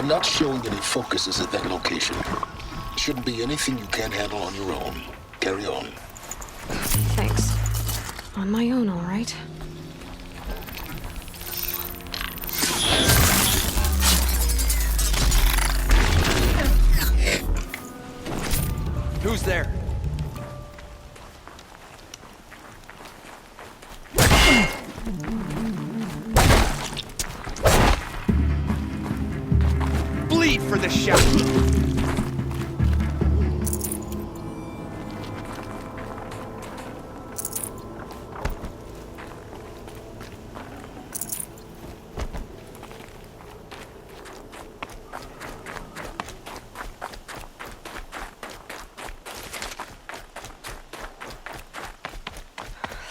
I'm not showing any focuses at that location. Shouldn't be anything you can't handle on your own. Carry on. Thanks. On my own, all right. Who's there? Bleed for the shot!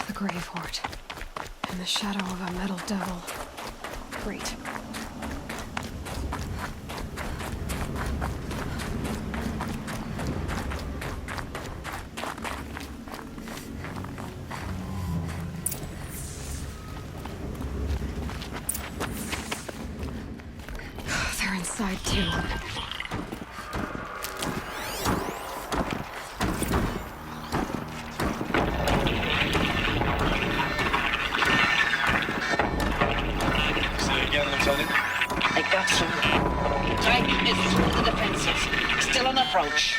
The grave hoard. In the shadow of a metal devil. Great. They're inside too. I got through. Titan is through the defenses. Still on approach.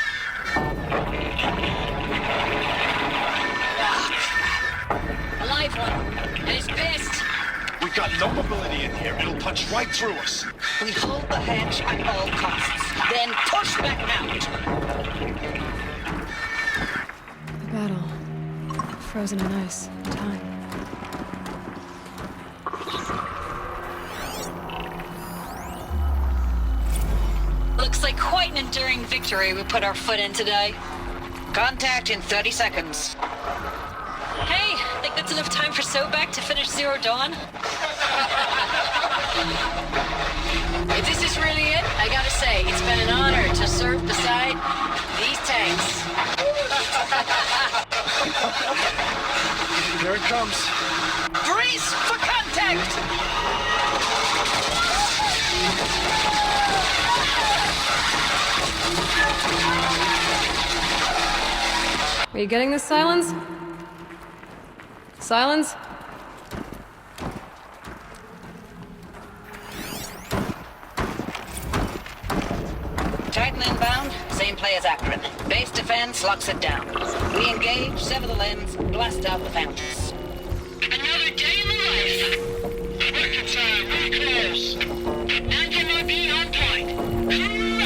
A live one. And he's pissed. We've got no mobility in here. It'll punch right through us. We hold the hedge at all costs. Then push back out. The battle. Frozen in ice. Time. Looks like quite an enduring victory we put our foot in today. Contact in 30 seconds. Hey, think that's enough time for Sobek to finish Zero Dawn? If this is really it, I gotta say, it's been an honor to serve beside these tanks. Here it comes. Brace for contact! Are you getting this, Silence? Silence? Titan inbound, same play as Akron. Base defense locks it down. We engage, sever the lens, blast out the fountains. Another game of life. Record time, really close. Anti-MB on point. Hurrah!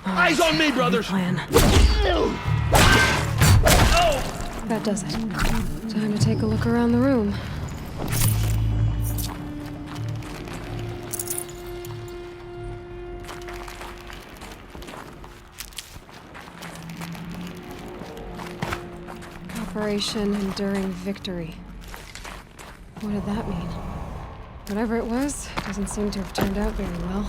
Eyes on me, brothers! Plan. That does it. Time to take a look around the room. Operation Enduring Victory. What did that mean? Whatever it was, doesn't seem to have turned out very well.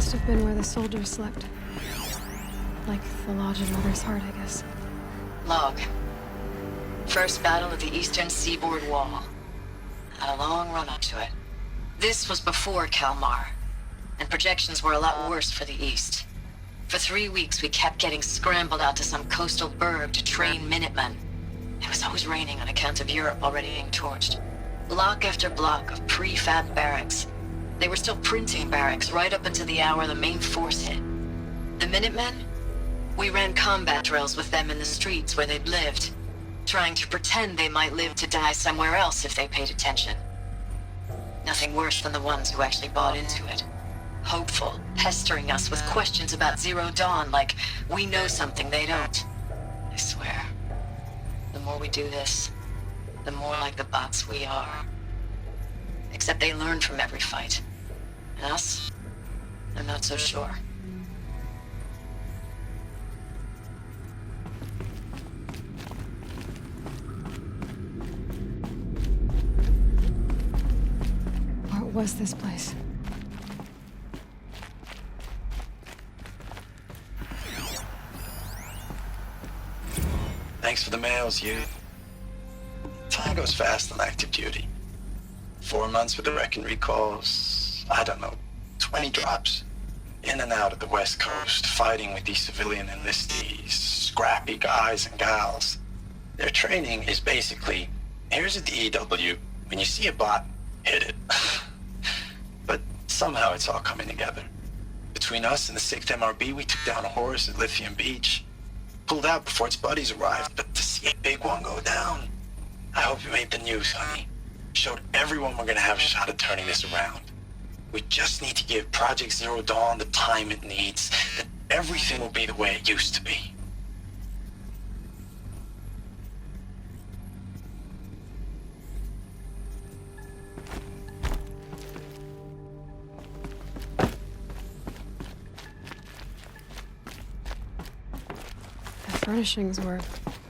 Must have been where the soldiers slept. Like the lodge in Mother's Heart, I guess. Log. First battle of the eastern seaboard wall. Had a long run up to it. This was before Kalmar, and projections were a lot worse for the east. For 3 weeks, we kept getting scrambled out to some coastal burg to train Minutemen. It was always raining on account of Europe already being torched. Block after block of prefab barracks. They were still printing barracks right up until the hour the main force hit. The Minutemen? We ran combat drills with them in the streets where they'd lived, trying to pretend they might live to die somewhere else if they paid attention. Nothing worse than the ones who actually bought into it. Hopeful, pestering us with questions about Zero Dawn like we know something they don't. I swear, the more we do this, the more like the bots we are. Except they learn from every fight. And us? I'm not so sure. What was this place? Thanks for the mails, you. Time goes fast on active duty. 4 months with the wreck and recalls, I don't know, 20 drops. In and out of the West Coast, fighting with these civilian enlistees, scrappy guys and gals. Their training is basically, here's a DEW, when you see a bot, hit it. But somehow it's all coming together. Between us and the 6th MRB, we took down a horse at Lithium Beach. Pulled out before its buddies arrived, but to see a big one go down, I hope you made the news, honey. Showed everyone we're gonna have a shot at turning this around. We just need to give Project Zero Dawn the time it needs, then everything will be the way it used to be. The furnishings were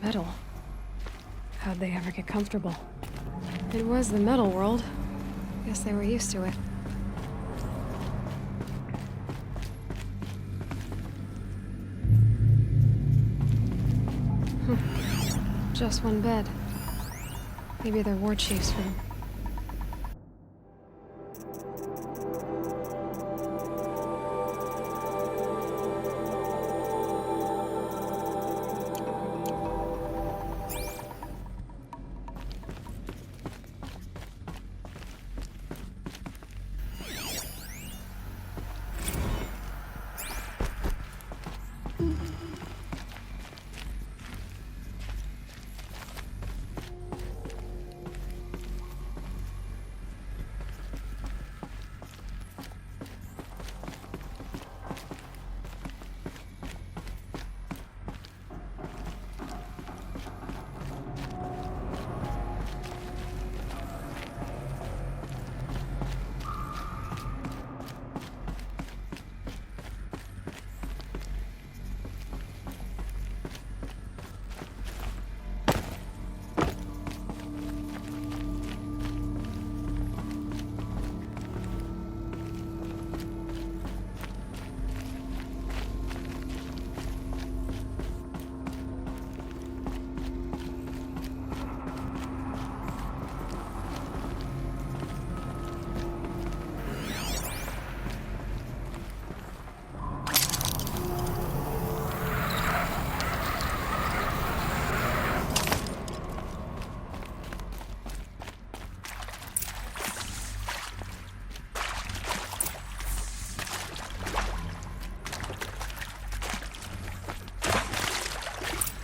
metal. How'd they ever get comfortable? It was the metal world. Guess they were used to it. Just one bed. Maybe they're war chief's room.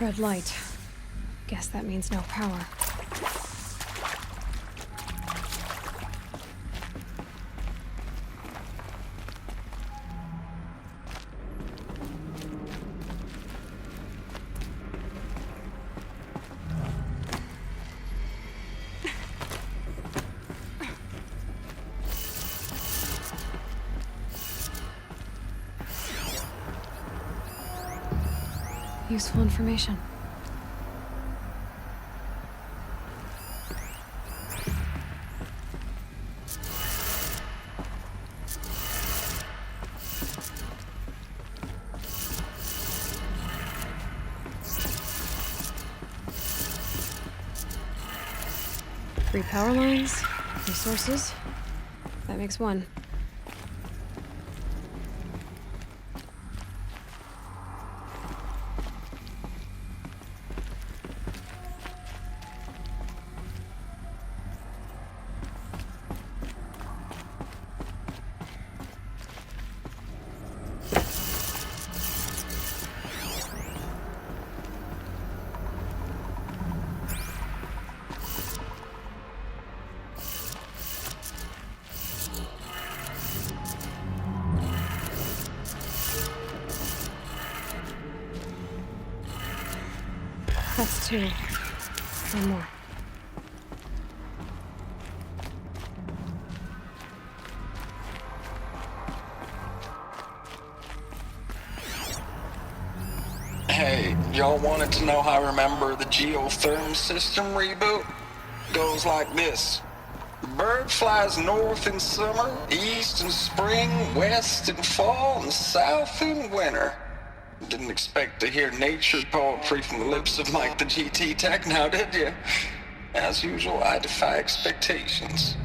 Red light. Guess that means no power. Useful information. 3 power lines, resources. That makes 1. That's 2. 1 more. Hey, y'all wanted to know how I remember the geotherm system reboot? Goes like this. Bird flies north in summer, east in spring, west in fall, and south in winter. Didn't expect to hear nature poetry from the lips of Mike the GT Tech now, did you? As usual, I defy expectations.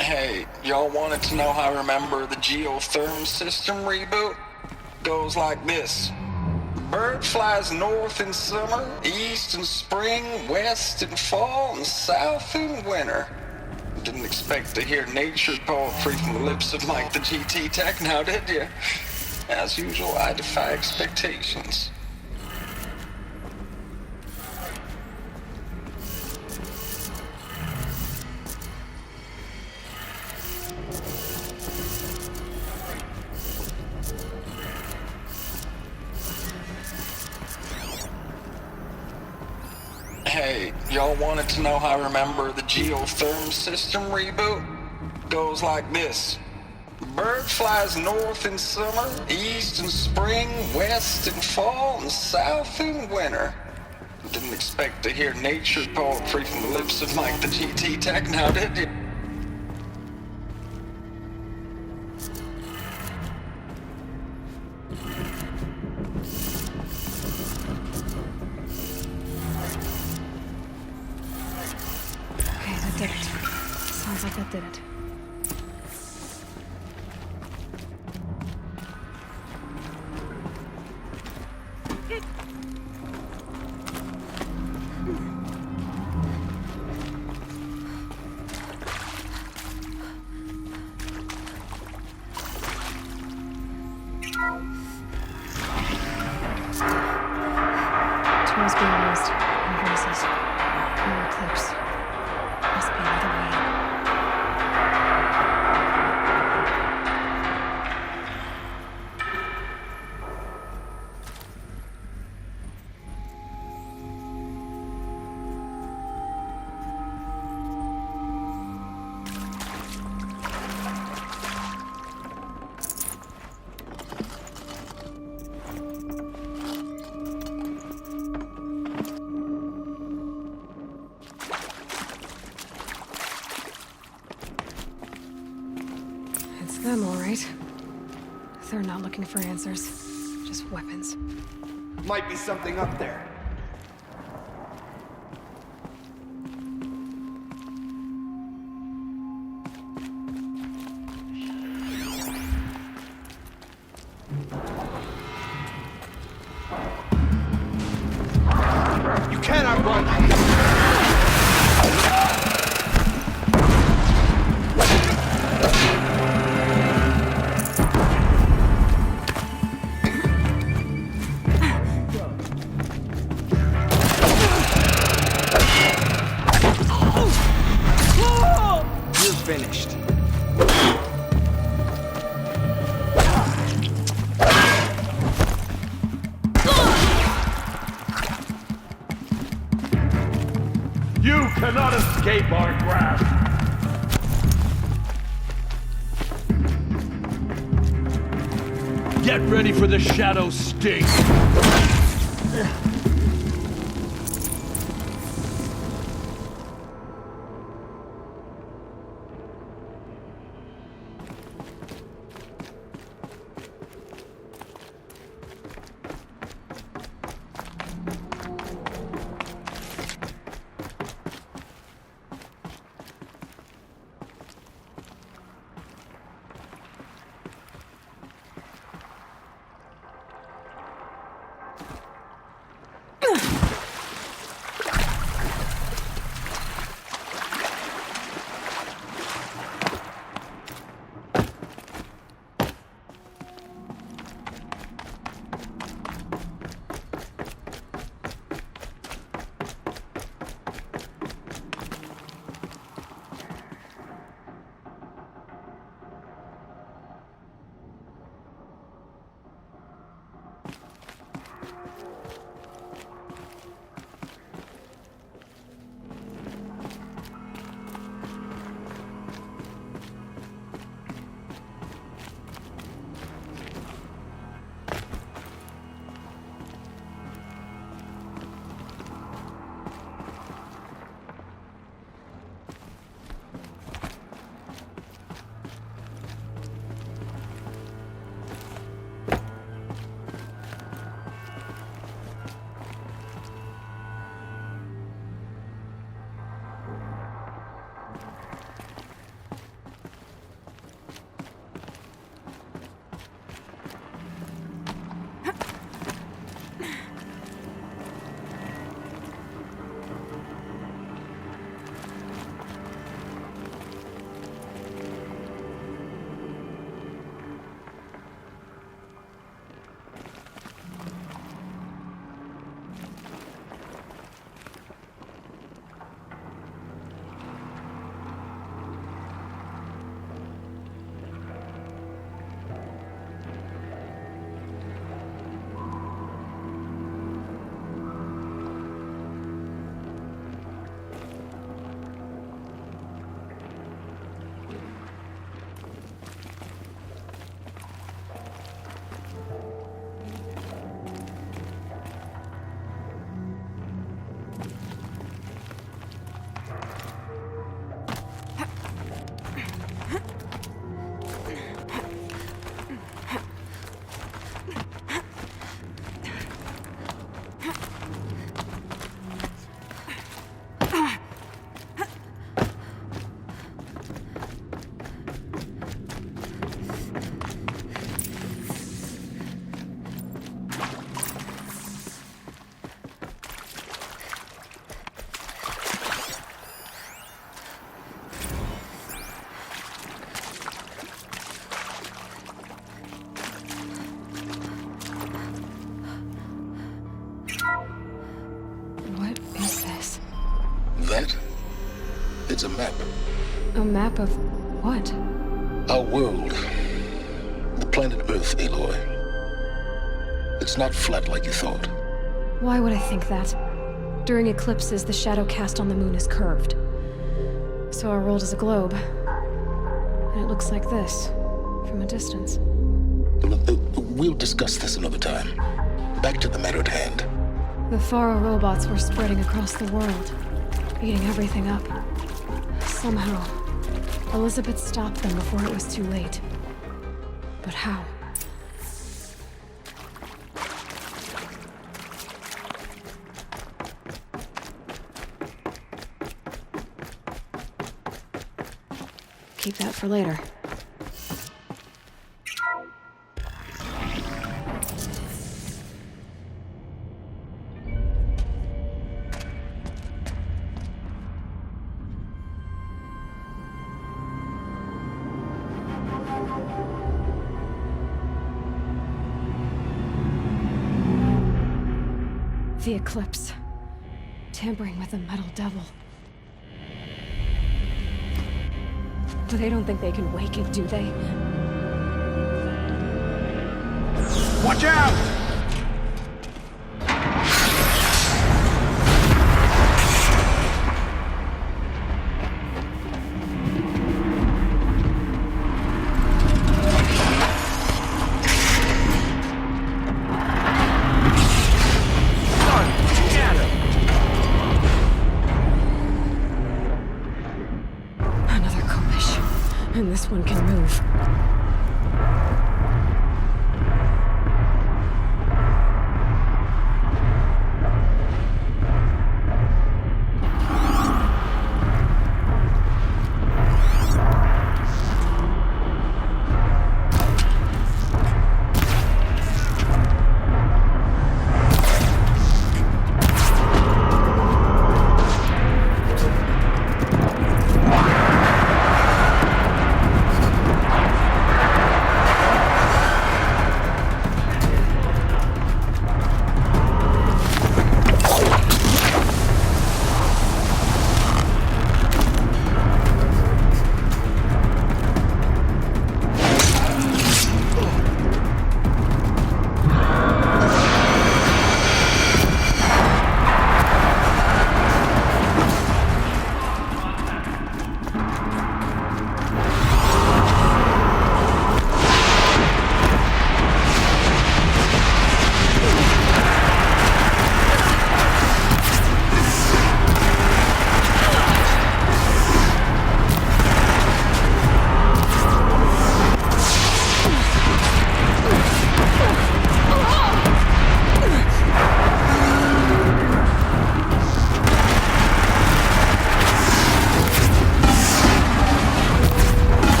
Hey, y'all wanted to know how I remember the geotherm system reboot? Goes like this. Bird flies north in summer, east in spring, west in fall, and south in winter. Didn't expect to hear nature poetry from the lips of Mike the GT Tech now, did you? As usual, I defy expectations. Hey, y'all wanted to know how I remember the geotherm system reboot? Goes like this. Bird flies north in summer, east in spring, west in fall, and south in winter. Didn't expect to hear nature poetry from the lips of Mike the GT Tech now, did you? Okay, that did it. Sounds like that did it. Tools being used. No voices. No eclipse. Must be another way. Them, all right. They're not looking for answers, just weapons. Might be something up there. You cannot run! You're finished. You cannot escape our grasp. Get ready for the shadow sting. That? It's a map. A map of what? Our world. The planet Earth, Aloy. It's not flat like you thought. Why would I think that? During eclipses, the shadow cast on the moon is curved. So our world is a globe. And it looks like this, from a distance. We'll discuss this another time. Back to the matter at hand. The Faro robots were spreading across the world, eating everything up. Somehow, Elizabeth stopped them before it was too late. But how? Keep that for later. The Eclipse. Tampering with the Metal Devil. But they don't think they can wake it, do they? Watch out! Another Kopish. And this one can move.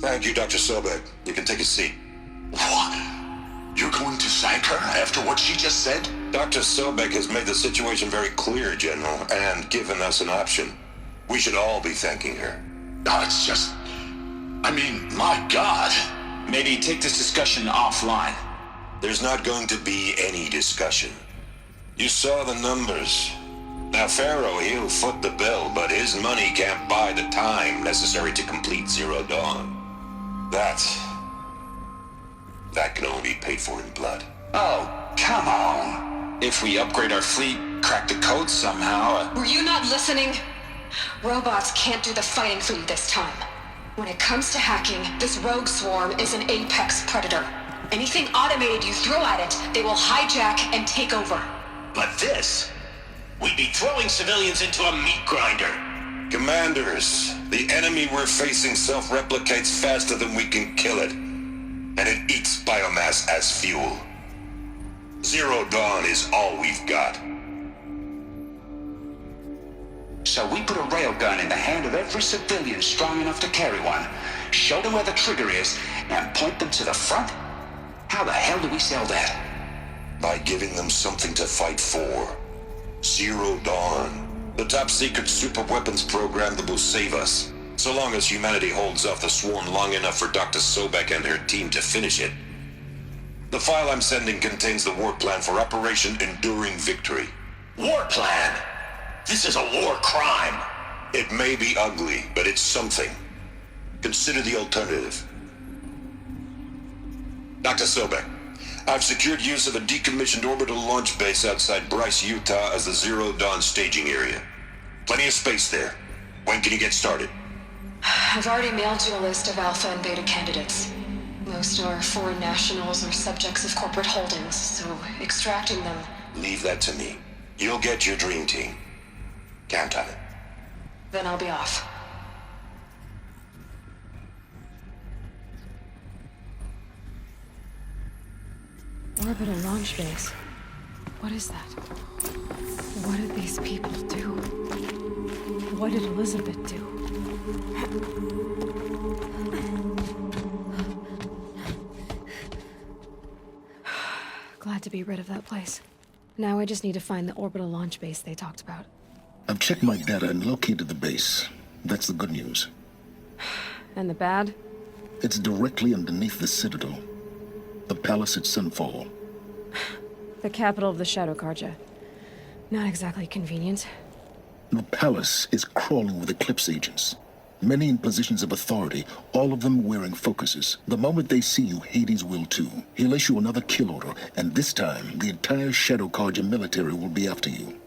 Thank you, Dr. Sobek. You can take a seat. What? You're going to thank her after what she just said? Dr. Sobek has made the situation very clear, General, and given us an option. We should all be thanking her. No, it's just... I mean, my God. Maybe take this discussion offline. There's not going to be any discussion. You saw the numbers. Now, Pharaoh, he'll foot the bill, but his money can't buy the time necessary to complete Zero Dawn. That can only be paid for in blood. Oh, come on. If we upgrade our fleet, crack the code somehow... Were you not listening? Robots can't do the fighting for you this time. When it comes to hacking, this rogue swarm is an apex predator. Anything automated you throw at it, they will hijack and take over. But this... We'd be throwing civilians into a meat grinder. Commanders, the enemy we're facing self-replicates faster than we can kill it. And it eats biomass as fuel. Zero Dawn is all we've got. So we put a railgun in the hand of every civilian strong enough to carry one, show them where the trigger is, and point them to the front? How the hell do we sell that? By giving them something to fight for. Zero Dawn. The top-secret super-weapons program that will save us. So long as humanity holds off the swarm long enough for Dr. Sobek and her team to finish it. The file I'm sending contains the war plan for Operation Enduring Victory. War plan? This is a war crime. It may be ugly, but it's something. Consider the alternative. Dr. Sobek, I've secured use of a decommissioned orbital launch base outside Bryce, Utah as the Zero Dawn staging area. Plenty of space there. When can you get started? I've already mailed you a list of alpha and beta candidates. Most are foreign nationals or subjects of corporate holdings, so extracting them... Leave that to me. You'll get your dream team. Count on it. Then I'll be off. Orbital launch base. What is that? What did these people do? What did Elizabeth do? Glad to be rid of that place. Now I just need to find the orbital launch base they talked about. I've checked my data and located the base. That's the good news. And the bad? It's directly underneath the Citadel. The palace at Sunfall. The capital of the Shadow Carja. Not exactly convenient. The palace is crawling with Eclipse agents. Many in positions of authority, all of them wearing focuses. The moment they see you, Hades will too. He'll issue another kill order, and this time, the entire Shadow Carja military will be after you.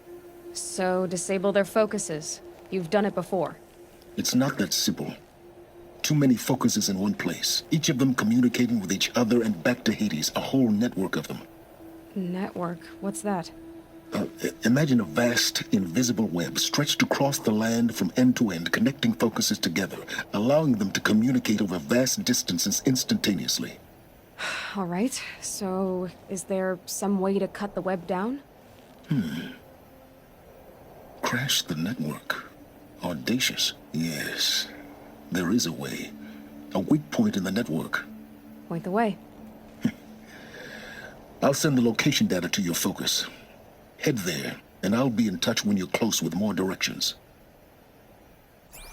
So, disable their focuses. You've done it before. It's not that simple. Too many focuses in one place, each of them communicating with each other and back to Hades, a whole network of them. Network? What's that? Imagine a vast, invisible web stretched across the land from end to end, connecting focuses together, allowing them to communicate over vast distances instantaneously. All right, so is there some way to cut the web down? Crash the network. Audacious. Yes, there is a way. A weak point in the network. Point the way. I'll send the location data to your focus. Head there, and I'll be in touch when you're close with more directions.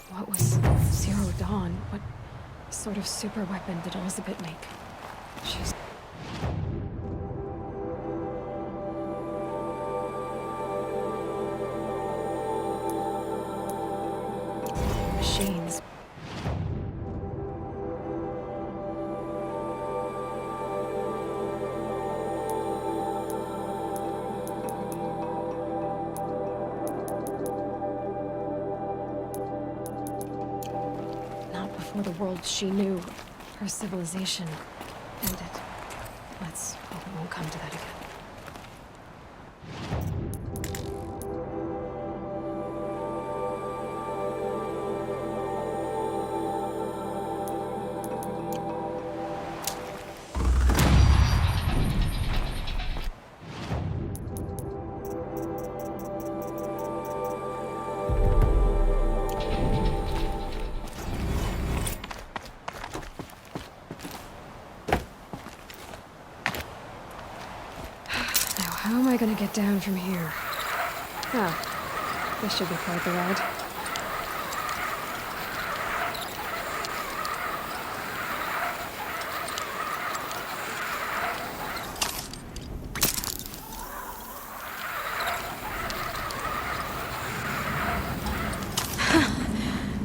What was Zero Dawn? What sort of super weapon did Elizabeth make? She's... machines. Before the world she knew, her civilization ended. Let's hope it won't come to that again. how am I gonna get down from here? Oh, this should be quite the ride.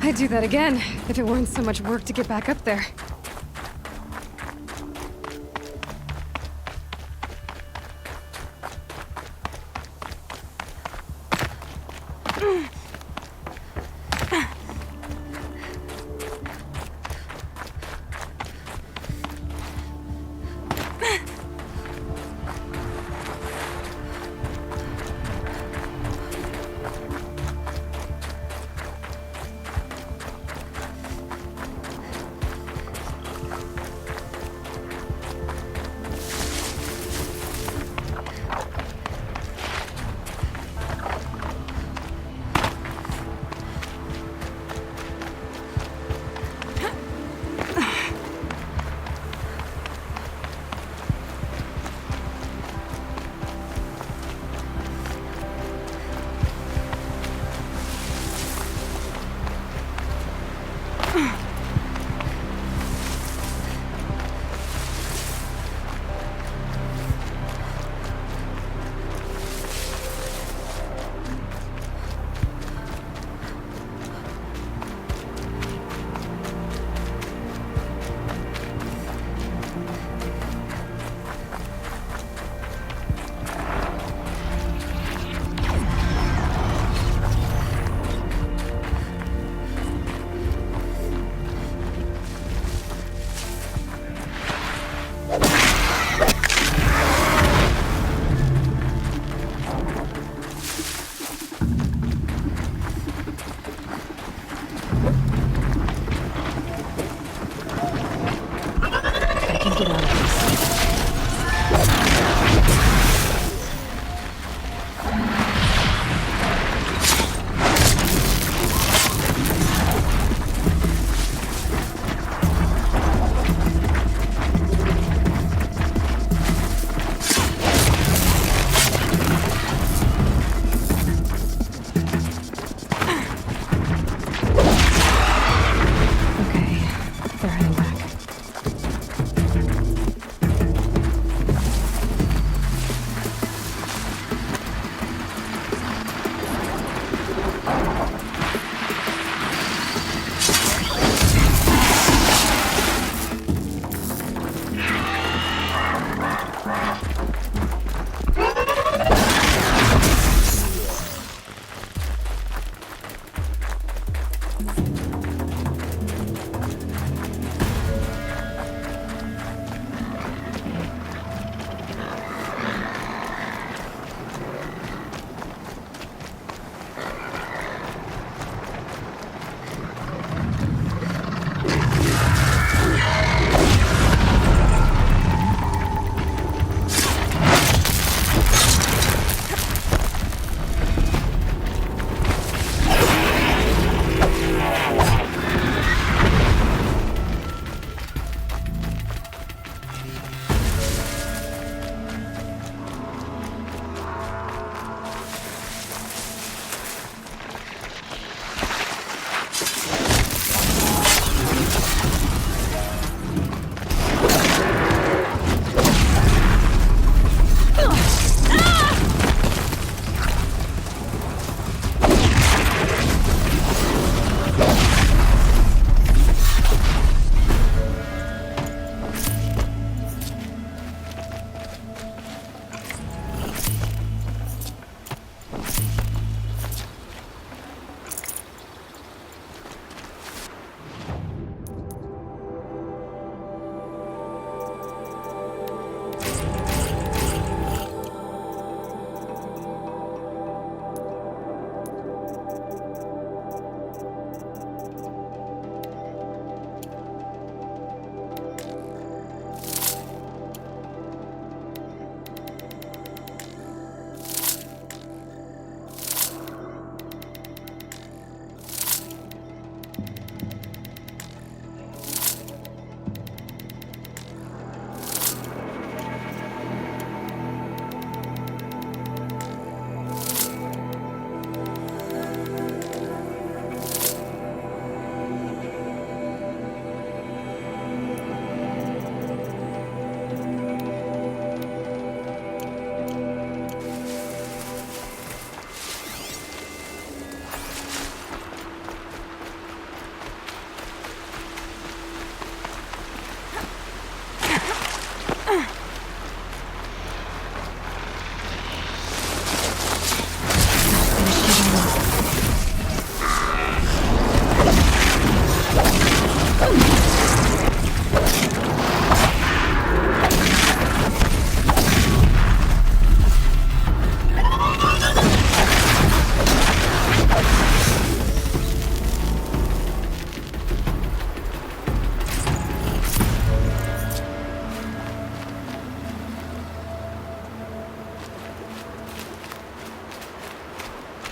I'd do that again, if it weren't so much work to get back up there.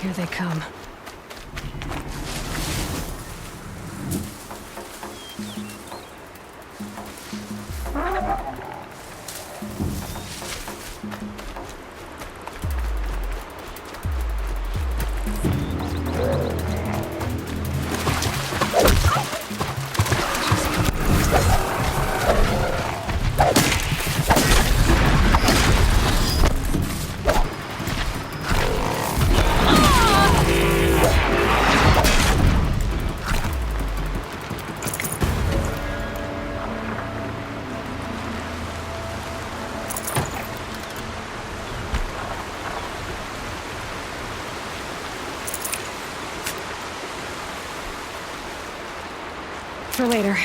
Here they come. For later.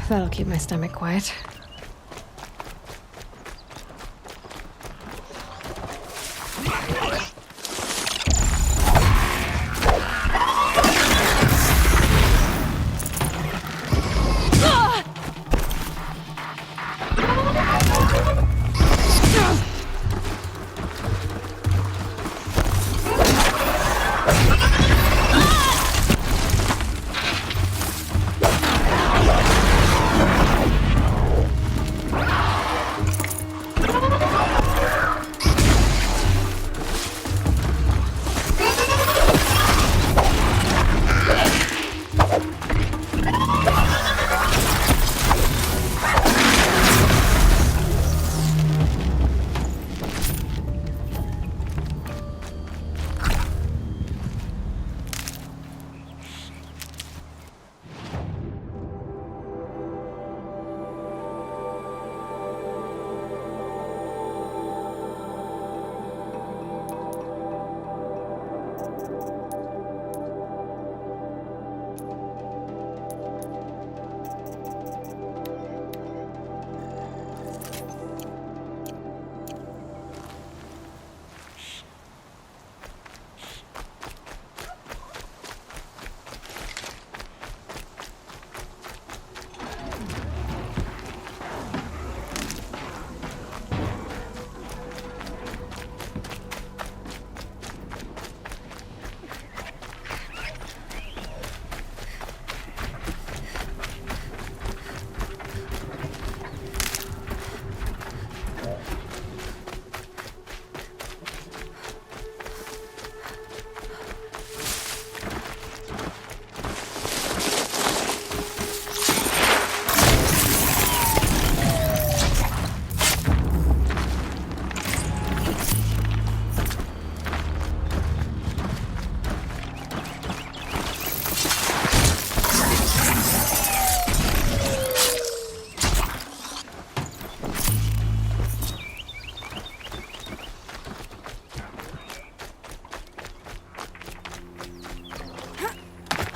That'll keep my stomach quiet.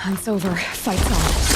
Hunt's over. Fight's on.